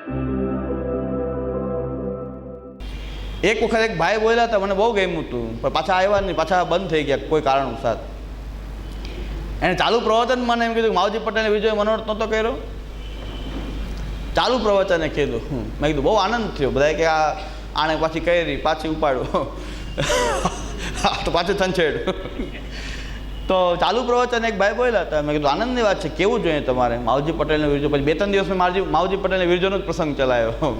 એક વખત એક ભાઈ બોલ્યા હતા, મને બહુ ગમ્યું હતું, પણ પાછા આવ્યા નહીં, પાછા બંધ થઈ ગયા કોઈ કારણોસર. એને ચાલુ પ્રવચન મને એમ કીધું માવજી પટેલે વિજય મનોરથ નહોતો કર્યો. ચાલુ પ્રવચને કીધું. મેં કીધું બહુ આનંદ થયો. બધા કે આને પાછી કરી, પાછી ઉપાડો, તો પાછું થંછેડ્યું. તો ચાલુ પ્રવચન એક ભાઈ બોલ્યા હતા. મેં કીધું આનંદની વાત છે, કેવું જોઈએ તમારે માવજી પટેલને વિરજો. પછી 2-3 દિવસ મેં માવજી પટેલને વિરજોનો જ પ્રસંગ ચલાવ્યો.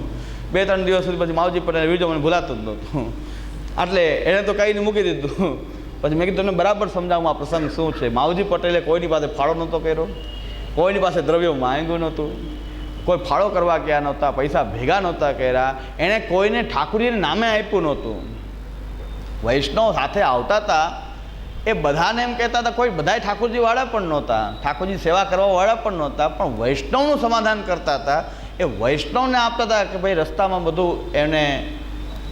2-3 દિવસ સુધી પછી માવજી પટેલને વિરજો મને ભૂલાતું જ નહોતું. એટલે એણે તો કહીને મૂકી દીધું. પછી મેં કીધું તમને બરાબર સમજાવું આ પ્રસંગ શું છે. માવજી પટેલે કોઈની પાસે ફાળો નહોતો કર્યો, કોઈની પાસે દ્રવ્યો માંગ્યું નહોતું, કોઈ ફાળો કરવા ગયા નહોતા, પૈસા ભેગા નહોતા કર્યા. એણે કોઈને ઠાકોરજીને નામે આપ્યું નહોતું. વૈષ્ણવ સાથે આવતા હતા એ બધાને એમ કહેતા હતા, કોઈ બધાય ઠાકોરજીવાળા પણ નહોતા, ઠાકોરજી સેવા કરવાવાળા પણ નહોતા, પણ વૈષ્ણવનું સમાધાન કરતા હતા. એ વૈષ્ણવને આપતા હતા કે ભાઈ રસ્તામાં બધું એને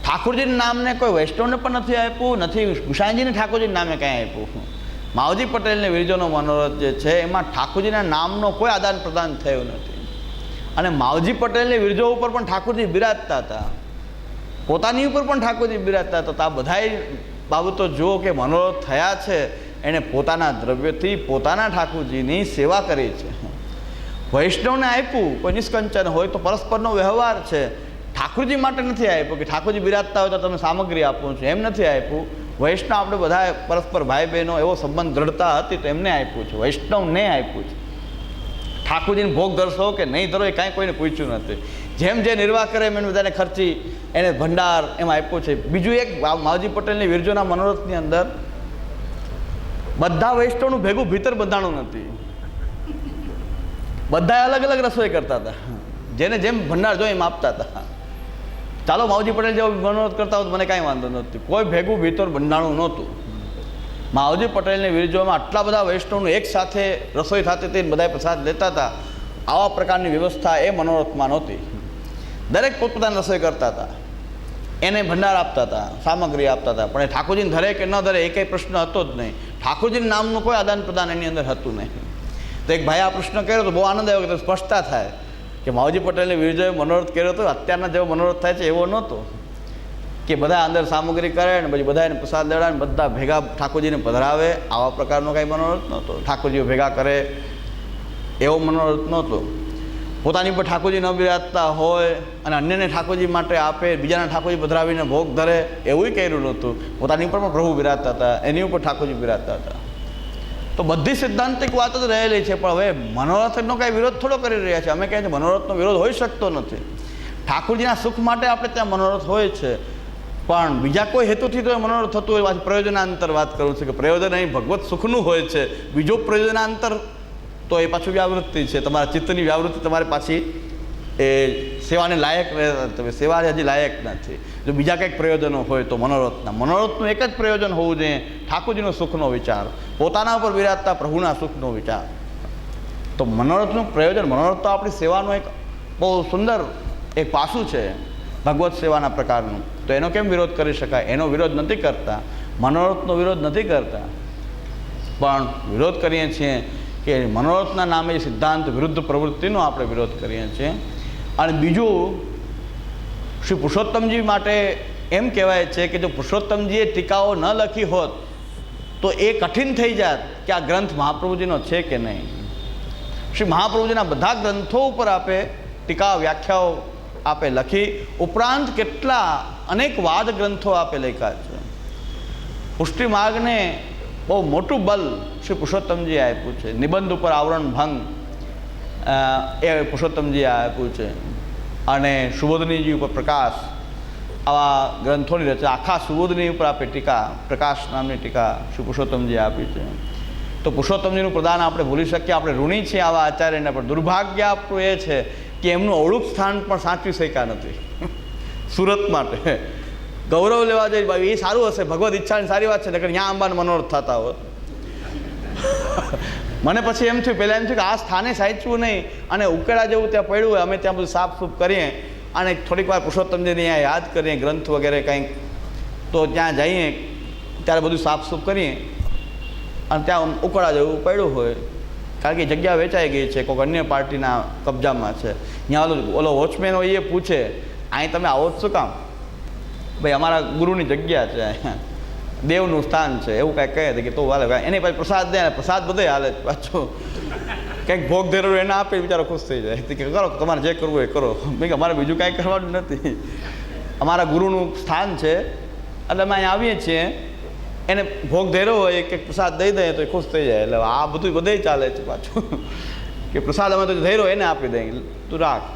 ઠાકોરજીના નામને કોઈ વૈષ્ણવને પણ નથી આપ્યું, નથી ગુસાઈજીને ઠાકોરજીના નામે કાંઈ આપ્યું. માવજી પટેલને વિરજોનો મનોરથ જે છે એમાં ઠાકોરજીના નામનો કોઈ આદાન પ્રદાન થયું નથી. અને માવજી પટેલને વિરજો ઉપર પણ ઠાકોરજી બિરાજતા હતા, પોતાની ઉપર પણ ઠાકોરજી બિરાજતા હતા. આ બધાય બાબતો જુઓ કે મનોરથ થયા છે એણે પોતાના દ્રવ્યથી પોતાના ઠાકોરજીની સેવા કરી છે. વૈષ્ણવને આપ્યું, કોઈ નિષ્કંચન હોય તો પરસ્પરનો વ્યવહાર છે. ઠાકોરજી માટે નથી આપ્યું કે ઠાકોરજી બિરાજતા હોય તો તમે સામગ્રી આપવું છે, એમ નથી આપ્યું. વૈષ્ણવ આપણે બધા પરસ્પર ભાઈ બહેનો એવો સંબંધ દ્રઢતા હતી તો એમને આપ્યું છે, વૈષ્ણવને આપ્યું છે. ઠાકોરજીને ભોગ ધરશો કે નહીં ધરો એ કાંઈ કોઈને પૂછ્યું નથી. જેમ જે નિર્વાહ કરે એમ એને બધાને ખર્ચી એને ભંડાર એમાં આપ્યો છે. બીજું એક માવજી પટેલની વિરજોના મનોરથની અંદર બધા વૈષ્ણવનું ભેગું ભીતર બંધાણું નથી, બધા અલગ અલગ રસોઈ કરતા હતા, જેને જેમ ભંડાર જોઈએ એમ આપતા હતા. ચાલો માવજી પટેલ જેવો મનોરથ કરતા હોય તો મને કાંઈ વાંધો નથી, કોઈ ભેગું ભીતર બંધાણું નહોતું. માવજી પટેલને વિરજોમાં આટલા બધા વૈષ્ણવનું એક સાથે રસોઈ થતી હતી, બધા પ્રસાદ લેતા હતા. આવા પ્રકારની વ્યવસ્થા એ મનોરથમાં નહોતી. દરેક પોતપોતાની રસોઈ કરતા હતા, એને ભંડાર આપતા હતા, સામગ્રી આપતા હતા. પણ એ ઠાકોરજીને ધરે કે ન ધરે એ કંઈ પ્રશ્ન હતો જ નહીં. ઠાકોરજીના નામનું કોઈ આદાન પ્રદાન એની અંદર હતું નહીં. તો એક ભાઈ આ પ્રશ્ન કર્યો તો બહુ આનંદ આવ્યો કે સ્પષ્ટતા થાય કે માવજી પટેલને વિરજોએ મનોરથ કર્યો હતો, અત્યારના જેવો મનોરથ થાય છે એવો નહોતો કે બધા અંદર સામગ્રી કરે ને પછી બધા એને પ્રસાદ લેવડાવે ને બધા ભેગા ઠાકોરજીને પધરાવે. આવા પ્રકારનો કાંઈ મનોરથ નહોતો. ઠાકોરજીઓ ભેગા કરે એવો મનોરથ નહોતો. પોતાની પર ઠાકોરજી ન બિરાજતા હોય અને અન્યને ઠાકોરજી માટે આપે, બીજાના ઠાકોરજી પધરાવીને ભોગ ધરે એવું કર્યું નહોતું. પોતાની ઉપર પણ પ્રભુ બિરાજતા હતા, એની ઉપર ઠાકોરજી બિરાજતા હતા. તો બધી સિદ્ધાંતિક વાતો જ રહેલી છે. પણ હવે મનોરથનો કાંઈ વિરોધ થોડો કરી રહ્યા છે. અમે કહીએ છીએ મનોરથનો વિરોધ હોઈ શકતો નથી. ઠાકોરજીના સુખ માટે આપણે ત્યાં મનોરથ હોય છે, પણ બીજા કોઈ હેતુથી તો મનોરથ થતું હોય. પાછી પ્રયોજનાંતર વાત કરું છું કે પ્રયોજન અહીં ભગવત સુખનું હોય છે, બીજો પ્રયોજનાંતર તો એ પાછું વ્યાવૃત્તિ છે. તમારા ચિત્તની વ્યાવૃત્તિ તમારે પાછી એ સેવાને લાયક સેવા હજી લાયક નથી. જો બીજા કંઈક પ્રયોજનો હોય તો મનોરથનું એક જ પ્રયોજન હોવું જોઈએ, ઠાકોરજીનો સુખનો વિચાર, પોતાના ઉપર બિરાજતા પ્રભુના સુખનો વિચાર. તો મનોરથનું પ્રયોજન, મનોરથ તો આપણી સેવાનું એક બહુ સુંદર એક પાસું છે ભગવત સેવાના પ્રકારનું. તો એનો કેમ વિરોધ કરી શકાય? એનો વિરોધ નથી કરતા, મનોરથનો વિરોધ નથી કરતા, પણ વિરોધ કરીએ છીએ કે મનોરથના નામે સિદ્ધાંત વિરુદ્ધ પ્રવૃત્તિનો આપણે વિરોધ કરીએ છીએ. અને બીજું, શ્રી પુરુષોત્તમજી માટે એમ કહેવાય છે કે જો પુરુષોત્તમજીએ ટીકાઓ ન લખી હોત તો એ કઠિન થઈ જાત કે આ ગ્રંથ મહાપ્રભુજીનો છે કે નહીં. શ્રી મહાપ્રભુજીના બધા ગ્રંથો ઉપર આપે ટીકા વ્યાખ્યાઓ આપે લખી, ઉપરાંત કેટલા અનેક વાદ ગ્રંથો આપે લખ્યા છે. પુષ્ટિ માર્ગને બહુ મોટું બલ શ્રી પુરુષોત્તમજીએ આપ્યું છે. નિબંધ ઉપર આવરણ ભંગ એ પુરુષોત્તમજીએ આપ્યું છે. અને સુબોધનીજી ઉપર પ્રકાશ, આવા ગ્રંથોની રચના, આખા સુબોધની ઉપર આપે ટીકા, પ્રકાશ નામની ટીકા શ્રી પુરુષોત્તમજીએ આપી છે. તો પુરુષોત્તમજીનું પ્રદાન આપણે ભૂલી શકીએ, આપણે ઋણી છીએ આવા આચાર્યને. પણ દુર્ભાગ્ય આપણું એ છે કે એમનું અવળું સ્થાન પણ સાચવી શક્યા નથી સુરત માટે. ગૌરવ લેવા જોઈએ ભાઈ, એ સારું હશે, ભગવદ ઈચ્છાની સારી વાત છે, નકર ત્યાં અંબાને મનોરથ થતા હોત. મને પછી એમ થયું, પહેલાં એમ થયું કે આ સ્થાને સાચવું નહીં અને ઉકેળા જેવું ત્યાં પડ્યું હોય, અમે ત્યાં બધું સાફસૂફ કરીએ અને થોડીક વાર પુરુષોત્તમજીને અહીંયા યાદ કરીએ, ગ્રંથ વગેરે કંઈક, તો ત્યાં જઈએ ત્યારે બધું સાફસૂફ કરીએ અને ત્યાં ઉકેળા જેવું પડ્યું હોય કારણ કે જગ્યા વેચાઈ ગઈ છે, કોઈક અન્ય પાર્ટીના કબજામાં છે. ત્યાં ઓલો વોચમેન હોય એ પૂછે, અહીં તમે આવો જ શું કામ? ભાઈ અમારા ગુરુની જગ્યા છે, દેવનું સ્થાન છે, એવું કાંઈક કહે કે તો હાલે. એની પાછી પ્રસાદ દે, પ્રસાદ બધે હાલે પાછું. કંઈક ભોગ ધરેલું એને આપે, બિચારો ખુશ થઈ જાય કે કરો તમારે જે કરવું એ કરો. ભાઈ અમારે બીજું કાંઈ કરવાનું નથી, અમારા ગુરુનું સ્થાન છે એટલે અમે અહીં આવીએ છીએ. એને ભોગ ધર્યો હોય કે પ્રસાદ દઈ દઈએ તો એ ખુશ થઈ જાય. એટલે આ બધું બધે ચાલે છે પાછું કે પ્રસાદ અમે તો ધર્યો એને આપી દઈએ, તું રાખ,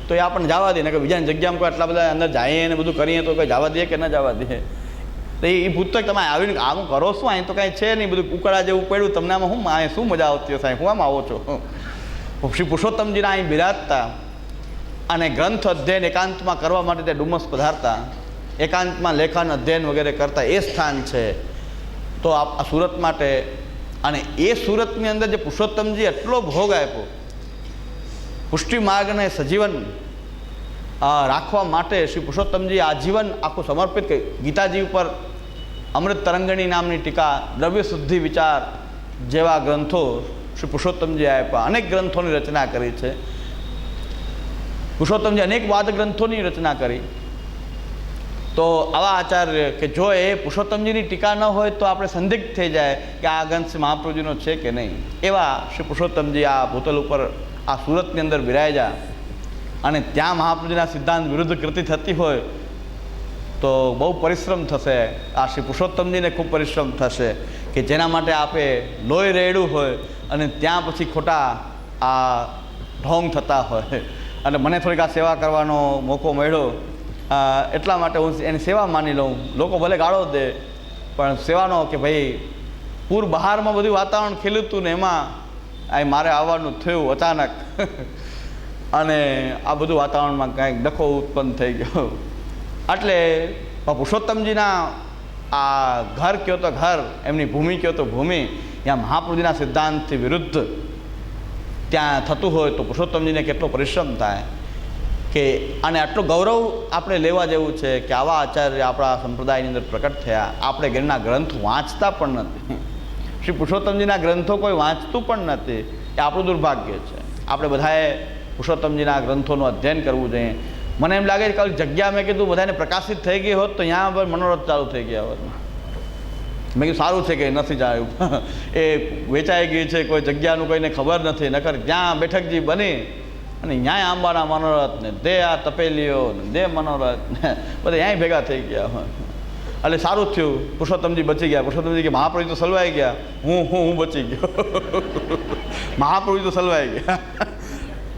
તો એ આપણને જવા દે ને કે બીજાની જગ્યામાં કોઈ આટલા બધા અંદર જઈએ ને બધું કરીએ તો કોઈ જવા દે કે ન જવા દે. તો એ પૂછતો તમે આવીને આમ કરો શું? અહીં તો કાંઈ છે નહીં, બધું ઉકળા જેવું પડ્યું, તમને આમાં શું અહીં શું મજા આવતી હશે? હું આમ આવો છો? શ્રી પુરુષોત્તમજીના અહીં બિરાજતા અને ગ્રંથ અધ્યયન એકાંતમાં કરવા માટે તે ડુમસ પધારતા, એકાંતમાં લેખન અધ્યયન વગેરે કરતા એ સ્થાન છે. તો આ સુરત માટે, અને એ સુરતની અંદર જે પુરુષોત્તમજી એટલો ભોગ આપ્યો પુષ્ટિ માર્ગને સજીવન રાખવા માટે, શ્રી પુરુષોત્તમજી આજીવન આખું સમર્પિત કર્યું. ગીતાજી ઉપર અમૃત તરંગણી નામની ટીકા, દ્રવ્ય શુદ્ધિ વિચાર જેવા ગ્રંથો શ્રી પુરુષોત્તમજી આપ્યા. અનેક ગ્રંથોની રચના કરી છે પુરુષોત્તમજી, અનેક વાદ ગ્રંથોની રચના કરી. તો આવા આચાર્ય કે જો એ પુરુષોત્તમજીની ટીકા ન હોય તો આપણે સંદિગ્ધ થઈ જાય કે આ ગ્રંથ મહાપ્રભુજીનો છે કે નહીં. એવા શ્રી પુરુષોત્તમજી આ ભૂતલ ઉપર આ સુરતની અંદર બિરાજ્યા, અને ત્યાં મહાપ્રભુજીના સિદ્ધાંત વિરુદ્ધ કૃતિ થતી હોય તો બહુ પરિશ્રમ થશે. આ શ્રી પુરુષોત્તમજીને ખૂબ પરિશ્રમ થશે કે જેના માટે આપે લોહી રેડ્યું હોય અને ત્યાં પછી ખોટા આ ઢોંગ થતા હોય. અને મને થોડીક આ સેવા કરવાનો મોકો મળ્યો એટલા માટે હું એની સેવા માની લઉં. લોકો ભલે ગાળો દે પણ સેવાનો કે ભાઈ પૂર બહારમાં બધું વાતાવરણ ખીલ્યું હતું ને એમાં અહીં મારે આવવાનું થયું અચાનક અને આ બધું વાતાવરણમાં કાંઈક ડખો ઉત્પન્ન થઈ ગયો. એટલે પુરુષોત્તમજીના આ ઘર કયો તો ઘર, એમની ભૂમિ કયો તો ભૂમિ, ત્યાં મહાપ્રભુજીના સિદ્ધાંતથી વિરુદ્ધ ત્યાં થતું હોય તો પુરુષોત્તમજીને કેટલો પરિશ્રમ થાય કે. અને આટલું ગૌરવ આપણે લેવા જેવું છે કે આવા આચાર્ય આપણા સંપ્રદાયની અંદર પ્રકટ થયા. આપણે ગીરના ગ્રંથ વાંચતા પણ નથી, શ્રી પુરુષોત્તમજીના ગ્રંથો કોઈ વાંચતું પણ નથી. એ આપણું દુર્ભાગ્ય છે. આપણે બધાએ પુરુષોત્તમજીના ગ્રંથોનું અધ્યયન કરવું જોઈએ. મને એમ લાગે છે કે જગ્યા મેં કીધું બધાને પ્રકાશિત થઈ ગઈ હોત તો ત્યાં પર મનોરથ ચાલુ થઈ ગયા હોત. મેં કીધું સારું છે કે નથી જાયું, એ વેચાઈ ગઈ છે, કોઈ જગ્યાનું કોઈને ખબર નથી. નકર જ્યાં બેઠકજી બની અને ન્યાય આંબાના મનોરથ ને દે આ તપેલીઓ ને દે મનોરથ ને બધા ત્યાં ભેગા થઈ ગયા હોય. એટલે સારું થયું પુરુષોત્તમજી બચી ગયા. પુરુષોત્તમજી કે મહાપ્રભુ તો સલવાઈ ગયા, હું બચી ગયો. મહાપ્રભુ તો સલવાઈ ગયા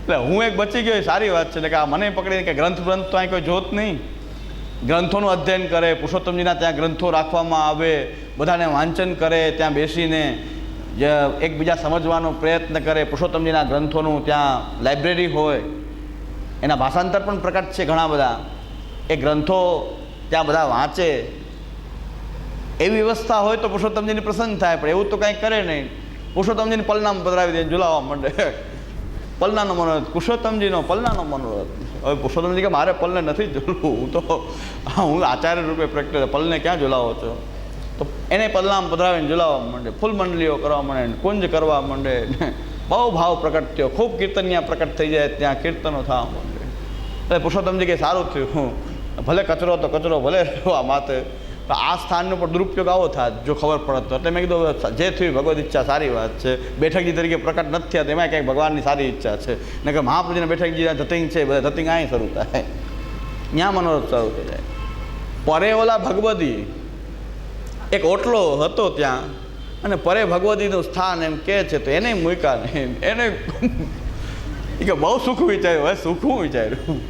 એટલે હું એક બચી ગયો એ સારી વાત છે. ને કે આ મને પકડીને કે ગ્રંથ તો અહીં કોઈ જોત નહીં, ગ્રંથોનું અધ્યયન કરે, પુરુષોત્તમજીના ત્યાં ગ્રંથો રાખવામાં આવે, બધાને વાંચન કરે, ત્યાં બેસીને જે એકબીજા સમજવાનો પ્રયત્ન કરે. પુરુષોત્તમજીના ગ્રંથોનું ત્યાં લાઇબ્રેરી હોય, એના ભાષાંતર પણ પ્રકટ છે ઘણા બધા. એ ગ્રંથો ત્યાં બધા વાંચે, એવી વ્યવસ્થા હોય તો પુરુષોત્તમજીની પ્રસન્ન થાય. પણ એવું તો કાંઈ કરે નહીં. પુરુષોત્તમજીને પલનામાં પધરાવી દે, ઝુલાવવા માંડે. પલનાનો મનોરથ, પુરુષોત્તમજીનો પલનાનો મનોરથ. હવે પુરુષોત્તમજી કે મારે પલને નથી ઝૂલવું, હું આચાર્ય રૂપે પ્રગટ, પલને ક્યાં ઝુલાવો છો? તો એને પલનામાં પધરાવીને ઝુલાવવા માંડે, ફૂલ મંડળીઓ કરવા માંડે, કુંજ કરવા માંડે. બહુ ભાવ પ્રકટ થયો, ખૂબ કીર્તનિયા પ્રકટ થઈ જાય, ત્યાં કીર્તનો થવા માંડે. એટલે પુરુષોત્તમજી કે સારું થયું, ભલે કચરો તો કચરો ભલે રહેવા માતે, તો આ સ્થાનનો પણ દુરુપયોગ આવો થાય જો ખબર પડે તો. એટલે મેં કીધું જે થયું ભગવદ ઈચ્છા સારી વાત છે. બેઠકજી તરીકે પ્રકટ નથી થયા તો એમાં ક્યાંક ભગવાનની સારી ઈચ્છા છે. ને કે મહાપ્રભુજીના બેઠકજી ધતિંગ છે, બધા ધતિંગ અહીં શરૂ થાય, ત્યાં મનોરથ શરૂ થઈ જાય. પરે ઓલા ભગવદી એક ઓટલો હતો ત્યાં, અને પરે ભગવદીનું સ્થાન એમ કહે છે તો એને મૂક્યા નહીં. એને કે બહુ સુખ વિચાર્યું, હવે સુખું વિચાર્યું.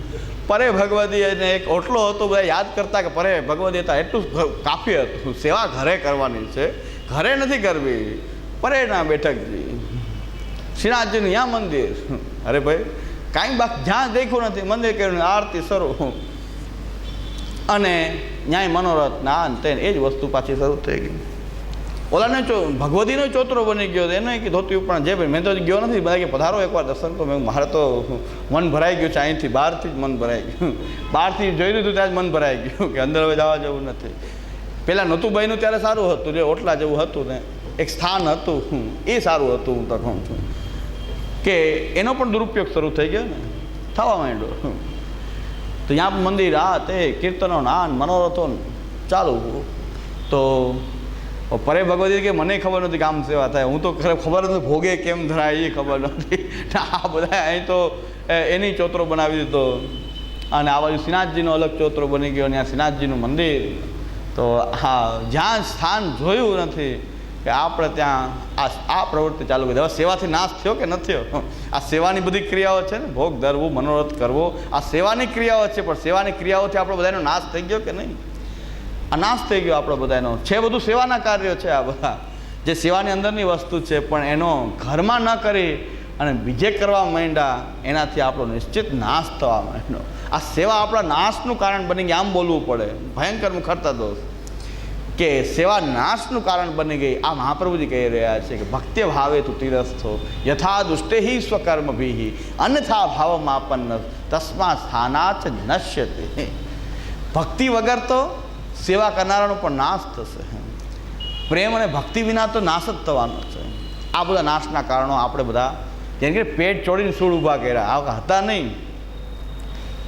પરે ભગવદી એને એક ઓટલો હતો, બધા યાદ કરતા કે પરે ભગવદી હતા એટલું કાફી હતું. સેવા ઘરે કરવાની છે, ઘરે નથી કરવી. પરેના બેઠકજી શ્રીનાથજીનું ત્યાં મંદિર. અરે ભાઈ કાંઈ બાકી જ્યાં દેખ્યું નથી મંદિર કર્યું, આરતી શરૂ અને ન્યાય મનોરથ ના તે એ જ વસ્તુ પાછી શરૂ થઈ ગઈ. ઓલાને ભગવદીનો ચોતરો બની ગયો, એને કે ધોતી પણ જે ભાઈ મેં તો ગયો નથી. બધા કે પધારો એકવાર દર્શન તો મેં મારે તો મન ભરાઈ ગયું છે, અહીંથી બહારથી જ મન ભરાઈ ગયું. બહારથી જોઈ લીધું ત્યાં જ મન ભરાઈ ગયું કે અંદર હવે જવા જેવું નથી. પહેલાં નહોતું બન્યું ત્યારે સારું હતું, જે ઓટલા જેવું હતું ને એક સ્થાન હતું એ સારું હતું. હું તો કહું છું કે એનો પણ દુરુપયોગ શરૂ થઈ ગયો ને, થવા માંડ્યો. તો ત્યાં મંદિર આ તે કીર્તનો ના મનોરથો ચાલુ. તો પરે ભગવતી કે મને ખબર નથી કે આમ સેવા થાય, હું તો ખબર નથી ભોગે કેમ ધરાય એ ખબર નથી. આ બધા અહીં તો એની ચોતરો બનાવી દીધો, અને આ બાજુ શ્રીનાથજીનો અલગ ચોતરો બની ગયો, ત્યાં શ્રીનાથજીનું મંદિર. તો હા, જ્યાં સ્થાન જોયું નથી કે આપણે ત્યાં આ પ્રવૃત્તિ ચાલુ કરી. હવે સેવાથી નાશ થયો કે ન થયો? આ સેવાની બધી ક્રિયાઓ છે ને, ભોગ ધરવું, મનોરથ કરવો, આ સેવાની ક્રિયાઓ છે. પણ સેવાની ક્રિયાઓથી આપણો બધાનો નાશ થઈ ગયો કે નહીં? આ નાશ થઈ ગયો આપણો બધાનો. છે બધું સેવાના કાર્યો છે આ બધા, જે સેવાની અંદરની વસ્તુ છે, પણ એનો ઘરમાં ન કરી અને બીજે કરવા માંડ્યા, એનાથી આપણો નિશ્ચિત નાશ થવા માંડ્યો. આ સેવા આપણા નાશનું કારણ બની ગઈ, આમ બોલવું પડે. ભયંકર મુખરતા દોષ કે સેવા નાશનું કારણ બની ગઈ. આ મહાપ્રભુજી કહી રહ્યા છે કે ભક્ત્ય ભાવે તું તીરસ્થો યથા દુષ્ટે હિ સ્વકર્મભિ અન્યથા ભાવમાપન્ન તસ્મા સ્થાનાચ નશ્યતે. ભક્તિ વગર તો સેવા કરનારાનો પણ નાશ થશે. પ્રેમ અને ભક્તિ વિના તો નાશ જ થવાનો છે. આ બધા નાશના કારણો આપણે બધા, જેમ કે પેટ ચોડીને સૂળ ઊભા કર્યા, આ હતા નહીં,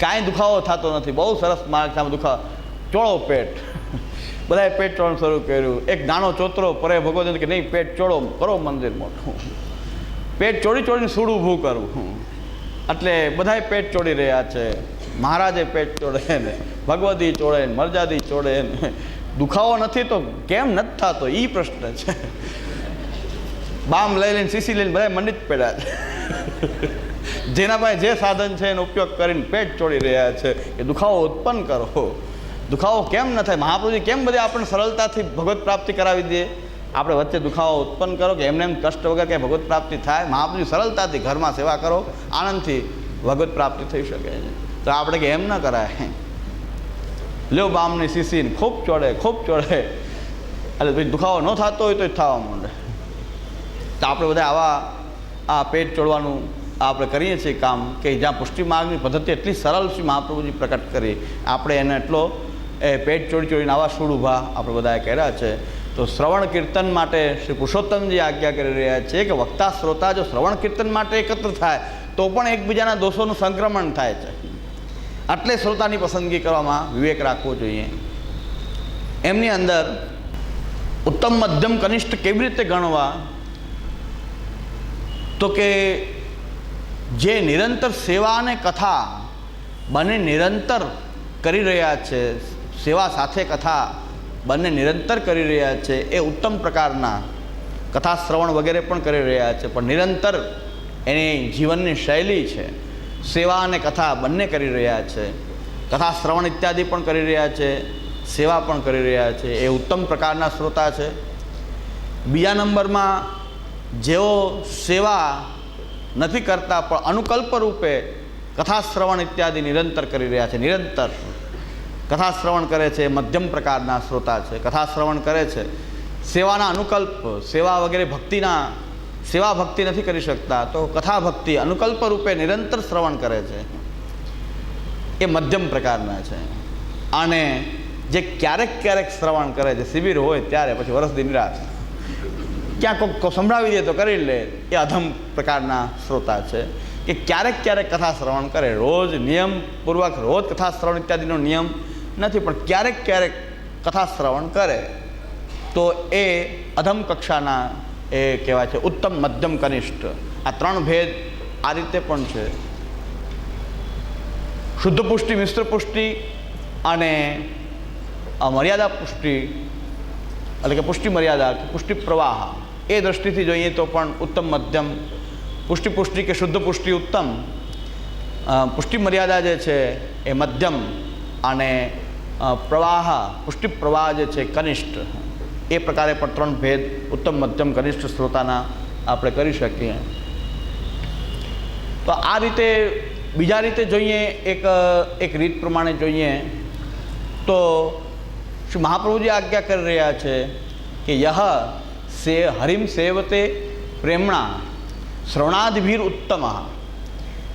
કાંઈ દુખાવો થતો નથી. બહુ સરસ માર્ગ દુખાવો, ચોળો પેટ, બધાએ પેટ ચોળવાનું શરૂ કર્યું. એક નાનો ચોતરો પરે ભગવત કે નહીં, પેટ ચોળો કરો, મંદિર મોટું, પેટ ચોડી ચોડીને સૂળ ઊભું કરવું. એટલે બધાએ પેટ ચોડી રહ્યા છે. મહારાજે પેટ ચોડે ને, ભગવતી ચોડે ને, મરજાદી ચોડે ને. દુખાવો નથી તો કેમ નથી થતો એ પ્રશ્ન છે. બામ લઈ લઈને, સીસી લઈને બધા મંડી જ પડ્યા છે. જેના પાસે જે સાધન છે એનો ઉપયોગ કરીને પેટ ચોડી રહ્યા છે કે દુખાવો ઉત્પન્ન કરો. દુખાવો કેમ ન થાય? મહાપ્રભુજી કેમ બધે આપણને સરળતાથી ભગવત પ્રાપ્તિ કરાવી દે? આપણે વચ્ચે દુખાવો ઉત્પન્ન કરો કે એમને એમ કષ્ટ વગર ક્યાંય ભગવત પ્રાપ્તિ થાય? મહાપ્રભુજી સરળતાથી ઘરમાં સેવા કરો, આનંદથી ભગવત પ્રાપ્તિ થઈ શકે છે. તો આપણે કે એમ ન કરાય. લ્યો બામની સીસીને ખૂબ ચોડે, ખૂબ ચોડે, એટલે ભાઈ દુખાવો ન થતો હોય તો જ થવા માંડે. તો આપણે બધા આવા આ પેટ ચોડવાનું આપણે કરીએ છીએ કામ, કે જ્યાં પુષ્ટિ માર્ગની પદ્ધતિ એટલી સરળ શ્રી મહાપ્રભુજી પ્રકટ કરી, આપણે એને એટલો પેટ ચોડી ચોડીને આવા સૂળ ઊભા આપણે બધાએ કર્યા છે. તો શ્રવણ કીર્તન માટે શ્રી પુરુષોત્તમજી આજ્ઞા કરી રહ્યા છે કે વક્તા શ્રોતા જો શ્રવણ કીર્તન માટે એકત્ર થાય તો પણ એકબીજાના દોષોનું સંક્રમણ થાય છે. એટલે શ્રોતાની પસંદગી કરવામાં વિવેક રાખવો જોઈએ. એમની અંદર ઉત્તમ, મધ્યમ, કનિષ્ઠ કેવી રીતે ગણવા? તો કે જે નિરંતર સેવા અને કથા બંને નિરંતર કરી રહ્યા છે, સેવા સાથે કથા બંને નિરંતર કરી રહ્યા છે, એ ઉત્તમ પ્રકારના કથા શ્રવણ વગેરે પણ કરી રહ્યા છે, પણ નિરંતર એની જીવનની શૈલી છે. સેવા અને કથા બંને કરી રહ્યા છે, કથા શ્રવણ ઇત્યાદિ પણ કરી રહ્યા છે, સેવા પણ કરી રહ્યા છે, એ ઉત્તમ પ્રકારના શ્રોતા છે. બીજા નંબરમાં જેઓ સેવા નથી કરતા પણ અનુકલ્પ રૂપે કથા શ્રવણ ઇત્યાદિ નિરંતર કરી રહ્યા છે, નિરંતર કથા શ્રવણ કરે છે, મધ્યમ પ્રકારના શ્રોતા છે. કથા શ્રવણ કરે છે, સેવાના અનુકલ્પ, સેવા વગેરે ભક્તિના, સેવા ભક્તિ નથી કરી શકતા તો કથા ભક્તિ અનુકલ્પ રૂપે નિરંતર શ્રવણ કરે છે, એ મધ્યમ પ્રકારના છે. અને જે ક્યારેક ક્યારેક શ્રવણ કરે છે, શિબિર હોય ત્યારે, પછી વરસ દી નિરાશ, ક્યાંક કોઈ સંભળાવી દે તો કરી લે, એ અધમ પ્રકારના શ્રોતા છે. કે ક્યારેક ક્યારેક કથા શ્રવણ કરે, રોજ નિયમપૂર્વક રોજ કથા શ્રવણ ઇત્યાદિનો નિયમ નથી, પણ ક્યારેક ક્યારેક કથા શ્રવણ કરે તો એ અધમ કક્ષાના એ કહેવાય છે. ઉત્તમ, મધ્યમ, કનિષ્ઠ, આ ત્રણ ભેદ આ રીતે પણ છે. શુદ્ધ પુષ્ટિ, મિશ્ર પુષ્ટિ અને મર્યાદા પુષ્ટિ, એટલે કે પુષ્ટિ મર્યાદા, પુષ્ટિ પ્રવાહ, એ દ્રષ્ટિથી જોઈએ તો પણ ઉત્તમ, મધ્યમ, પુષ્ટિ કે શુદ્ધ પુષ્ટિ ઉત્તમ, પુષ્ટિ મર્યાદા જે છે એ મધ્યમ, અને પ્રવાહ, પુષ્ટિ પ્રવાહ જે છે કનિષ્ઠ, એ પ્રકારે પણ ત્રણ ભેદ ઉત્તમ, મધ્યમ, કનિષ્ઠ શ્રોતાના આપણે કરી શકીએ. તો આ રીતે બીજા રીતે જોઈએ, એક રીત પ્રમાણે જોઈએ તો શ્રી મહાપ્રભુજી આજ્ઞા કરી રહ્યા છે કે યહ હરિમ સેવતે પ્રેમણા શ્રવણાદિભીર ઉત્તમ,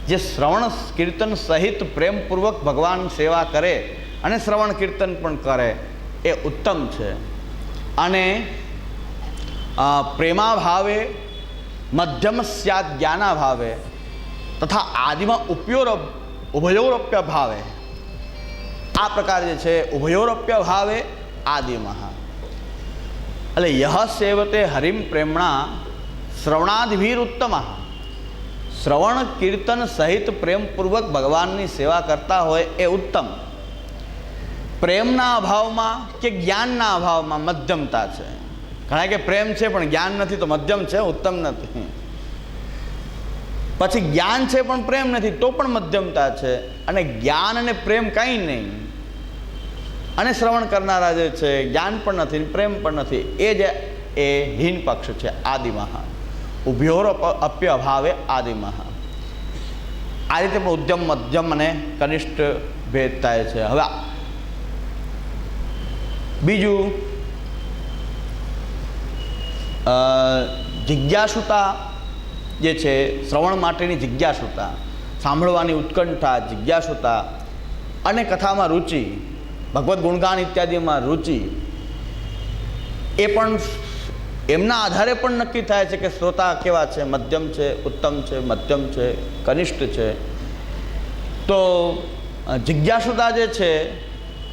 જે શ્રવણ કીર્તન સહિત પ્રેમપૂર્વક ભગવાન સેવા કરે અને શ્રવણ કીર્તન પણ કરે એ ઉત્તમ છે. અને પ્રેમાભાવે મધ્યમ સ્યાદ જ્ઞાનાભાવે તથા આદિમાં ઉભયોરપ્ય ભાવે. આ પ્રકાર જે છે ઉભયોરપ્ય ભાવે આદિમાં. એટલે યહ સેવતે હરિમ પ્રેમણા શ્રવણાદિભીર ઉત્તમ. શ્રવણ કીર્તન સહિત પ્રેમપૂર્વક ભગવાનની સેવા કરતા હોય એ ઉત્તમ. પ્રેમના અભાવમાં કે જ્ઞાનના અભાવમાં મધ્યમતા છે. ઘણા કે પ્રેમ છે પણ જ્ઞાન નથી તો મધ્યમ છે, ઉત્તમ નથી. પછી જ્ઞાન છે પણ પ્રેમ નથી તો પણ મધ્યમતા છે. અને જ્ઞાન અને પ્રેમ કંઈ નહીં. અને શ્રવણ કરનારા જે છે જ્ઞાન પણ નથી પ્રેમ પણ નથી, એ જે એ હીન પક્ષ છે આદિમાં. ઉભયોર અપ્ય અભાવે આદિમાં. આ રીતે પણ ઉદ્યમ મધ્યમ અને કનિષ્ઠ ભેદ થાય છે. હવે બીજું જિજ્ઞાસુતા જે છે, શ્રવણ માટેની જિજ્ઞાસુતા, સાંભળવાની ઉત્કંઠા, જિજ્ઞાસુતા અને કથામાં રુચિ, ભગવદ્ ગુણગાન ઇત્યાદિમાં રુચિ, એ પણ એમના આધારે પણ નક્કી થાય છે કે શ્રોતા કેવા છે, મધ્યમ છે, ઉત્તમ છે, મધ્યમ છે, કનિષ્ઠ છે. તો જિજ્ઞાસુતા જે છે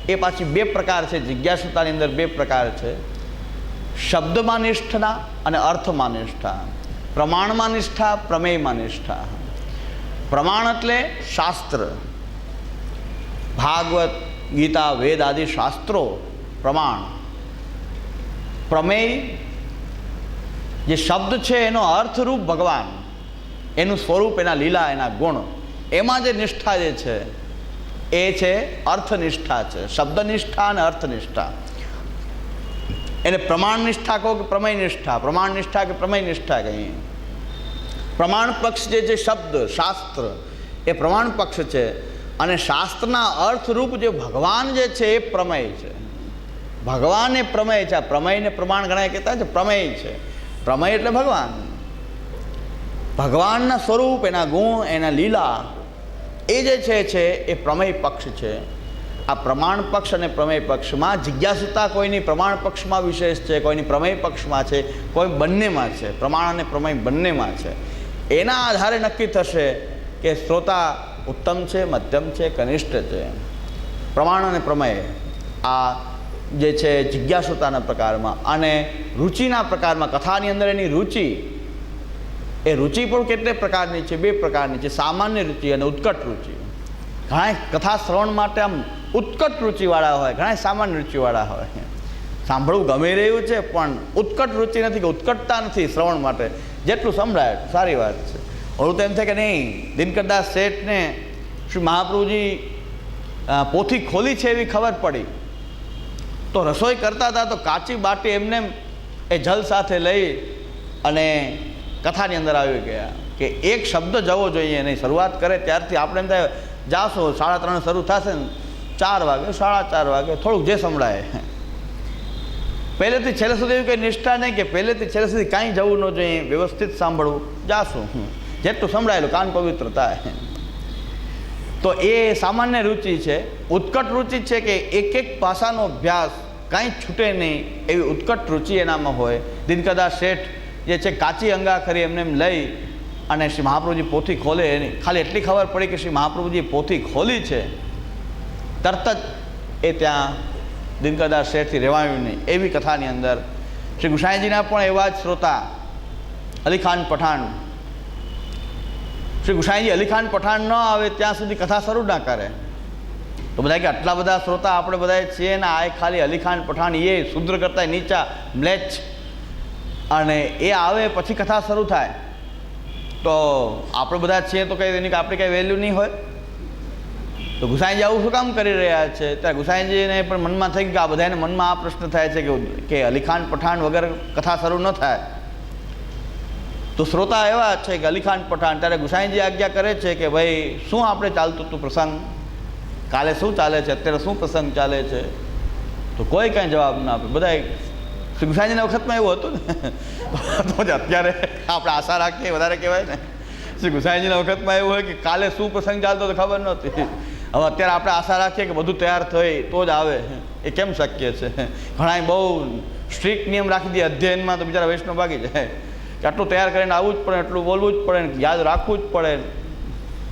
એ પાછી બે પ્રકાર છે. જિજ્ઞાસુતાની અંદર બે પ્રકાર છે, શબ્દમાં નિષ્ઠા અને અર્થમાં નિષ્ઠા, પ્રમાણમાં નિષ્ઠા, પ્રમેયમાં નિષ્ઠા. પ્રમાણ એટલે શાસ્ત્ર, ભાગવત, ગીતા, વેદ આદિ શાસ્ત્રો પ્રમાણ. પ્રમેય જે શબ્દ છે એનો અર્થરૂપ ભગવાન, એનું સ્વરૂપ, એના લીલા, એના ગુણ, એમાં જે નિષ્ઠા જે છે એ છે અર્થનિષ્ઠા છે. શબ્દનિષ્ઠા અને અર્થનિષ્ઠા. એને પ્રમાણ નિષ્ઠા કહો કે પ્રમેય નિષ્ઠા, પ્રમાણ નિષ્ઠા કે પ્રમેય નિષ્ઠા કહીએ. પ્રમાણ પક્ષ જે છે શબ્દ, શાસ્ત્ર, એ પ્રમાણ પક્ષ છે. અને શાસ્ત્રના અર્થરૂપ જે ભગવાન જે છે એ પ્રમેય છે. ભગવાન એ પ્રમેય છે. આ પ્રમેયને પ્રમાણ ઘણા કહેતા છે, પ્રમેય છે. પ્રમેય એટલે ભગવાન, ભગવાનના સ્વરૂપ, એના ગુણ, એના લીલા, એ જે છે એ પ્રમેય પક્ષ છે. આ પ્રમાણ પક્ષ અને પ્રમેય પક્ષમાં જિજ્ઞાસુતા કોઈની પ્રમાણ પક્ષમાં વિશેષ છે, કોઈની પ્રમેય પક્ષમાં છે, કોઈ બંનેમાં છે. પ્રમાણ અને પ્રમેય બંનેમાં છે. એના આધારે નક્કી થશે કે શ્રોતા ઉત્તમ છે, મધ્યમ છે, કનિષ્ઠ છે. પ્રમાણ અને પ્રમેય આ જે છે જિજ્ઞાસુતાના પ્રકારમાં. અને રુચિના પ્રકારમાં, કથાની અંદર એની રુચિ, એ રુચિ પણ કેટલે પ્રકારની છે? બે પ્રકારની છે, સામાન્ય રુચિ અને ઉત્કટ રુચિ. ઘણા કથા શ્રવણ માટે આમ ઉત્કટ રુચિવાળા હોય, ઘણા સામાન્ય રુચિવાળા હોય. સાંભળવું ગમી રહ્યું છે પણ ઉત્કટ રુચિ નથી, કે ઉત્કટતા નથી શ્રવણ માટે. જેટલું સંભળાય સારી વાત છે. ઓલું તો એમ થાય કે નહીં, દિનકરદાસ શેઠને શ્રી મહાપ્રભુજી પોથી ખોલી છે એવી ખબર પડી તો રસોઈ કરતા હતા તો કાચી બાટી એમને એ જલ સાથે લઈ અને કથાની અંદર આવી ગયા કે એક શબ્દ જવો જોઈએ નહીં. શરૂઆત કરે ત્યારથી આપણે એમ થાય જાશો 3:30 શરૂ થશે ને 4 વાગે, 4:30 વાગે, થોડુંક જે સંભળાય. પહેલેથી છેલ્લે સુધી એવી કંઈ નિષ્ઠા નહીં કે પહેલેથી છેલ્લે સુધી કાંઈ જવું ન જોઈએ, વ્યવસ્થિત સાંભળવું, જાશું, જેટલું સંભળાયેલું કાન પવિત્ર થાય. તો એ સામાન્ય રુચિ છે. ઉત્કટ રુચિ છે કે એક એક ભાષાનો અભ્યાસ, કાંઈ છૂટે નહીં એવી ઉત્કટ રુચિ એનામાં હોય. દિનકરદાસ શેઠ જે છે કાચી અંગાખરી એમને એમ લઈ અને શ્રી મહાપ્રભુજી પોથી ખોલે, એની ખાલી એટલી ખબર પડી કે શ્રી મહાપ્રભુજીએ પોથી ખોલી છે, તરત જ એ ત્યાં દિનકરદાસ શેઠથી રહેવાયું નહીં. એવી કથાની અંદર શ્રી ગુસાઈજીના પણ એવા જ શ્રોતા અલીખાન પઠાણ, શ્રી ગુસાઈજી અલીખાન પઠાણ ન આવે ત્યાં સુધી કથા શરૂ ના કરે. તો બધા કે આટલા બધા શ્રોતા આપણે બધા છીએ ને આ ખાલી અલીખાન પઠાણ, એ શુદ્ર કરતા નીચા મ્લેચ્છ, અને એ આવે પછી કથા શરૂ થાય તો આપણે બધા છીએ તો કંઈ એની આપણી કંઈ વેલ્યુ નહીં હોય. તો ગુસાઈજી આવું શું કામ કરી રહ્યા છે? ત્યારે ગુસાઈજીને પણ મનમાં થઈ ગયું કે આ બધાને મનમાં આ પ્રશ્ન થાય છે કે અલીખાન પઠાણ વગર કથા શરૂ ન થાય. તો શ્રોતા એવા છે કે અલીખાન પઠાણ, ત્યારે ગુસાઈજી આજ્ઞા કરે છે કે ભાઈ શું આપણે ચાલતું હતું પ્રસંગ, કાલે શું ચાલે છે, અત્યારે શું પ્રસંગ ચાલે છે? તો કોઈ કાંઈ જવાબ ના આપે. બધા શ્રી ગુસાઈજીના વખતમાં એવું હતું ને, તો અત્યારે આપણે આશા રાખીએ વધારે કહેવાય ને. શ્રી ગુસાઈજીના વખતમાં એવું હોય કે કાલે શું પ્રસંગ ચાલતો તો ખબર નહોતી. હવે અત્યારે આપણે આશા રાખીએ કે બધું તૈયાર થઈ તો જ આવે. એ કેમ શક્ય છે? ઘણા બહુ સ્ટ્રિક્ટ નિયમ રાખી દે અધ્યયનમાં તો બિચારા વૈષ્ણવ ભાગી જાય કે આટલું તૈયાર કરીને આવવું જ પડે, એટલું બોલવું જ પડે, યાદ રાખવું જ પડે.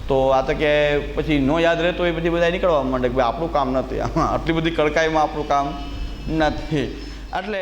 તો આ તો કે પછી ન યાદ રહેતું એ પછી બધા નીકળવા માંડે કે ભાઈ આપણું કામ નથી, આટલી બધી કડકાઈમાં આપણું કામ નથી. એટલે